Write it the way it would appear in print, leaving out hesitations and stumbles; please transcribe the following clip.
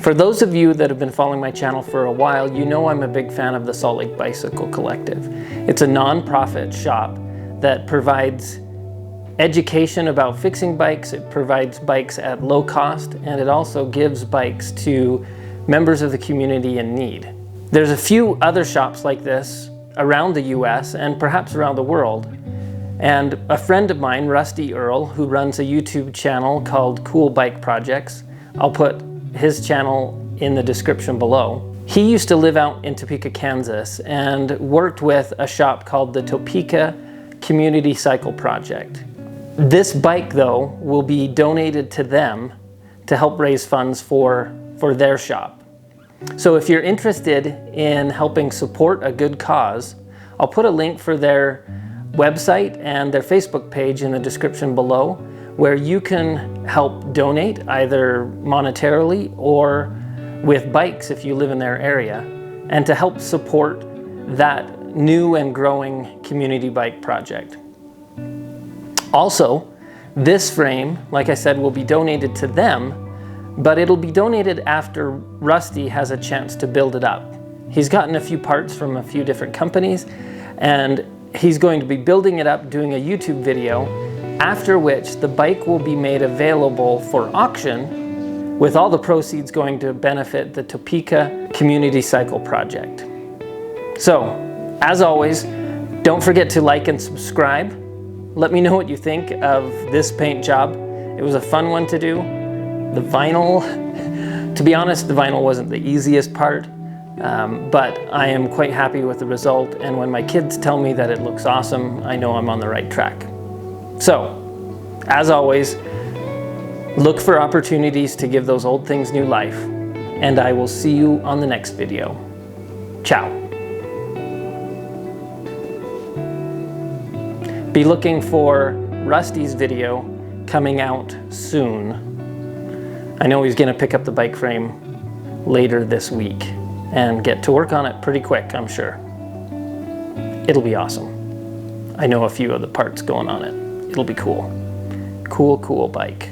For those of you that have been following my channel for a while, you know I'm a big fan of the Salt Lake Bicycle Collective. It's a non-profit shop that provides education about fixing bikes, it provides bikes at low cost, and it also gives bikes to members of the community in need. There's a few other shops like this around the US and perhaps around the world. And a friend of mine, Rusty Earl, who runs a YouTube channel called Cool Bike Projects, I'll put his channel in the description below. He used to live out in Topeka, Kansas, and worked with a shop called the Topeka Community Cycle Project. This bike, though, will be donated to them to help raise funds for their shop. So if you're interested in helping support a good cause, I'll put a link for their website and their Facebook page in the description below, where you can help donate either monetarily or with bikes if you live in their area, and to help support that new and growing community bike project. Also, this frame, like I said, will be donated to them, but it'll be donated after Rusty has a chance to build it up. He's gotten a few parts from a few different companies, and he's going to be building it up, doing a YouTube video, after which the bike will be made available for auction, with all the proceeds going to benefit the Topeka Community Cycle Project. So, as always, don't forget to like and subscribe. Let me know what you think of this paint job. It was a fun one to do. The vinyl, to be honest, the vinyl wasn't the easiest part, but I am quite happy with the result, and when my kids tell me that it looks awesome, I know I'm on the right track. So, as always, look for opportunities to give those old things new life, and I will see you on the next video. Ciao. Be looking for Rusty's video coming out soon. I know he's going to pick up the bike frame later this week and get to work on it pretty quick, I'm sure. It'll be awesome. I know a few of the parts going on it. It'll be cool. Cool bike.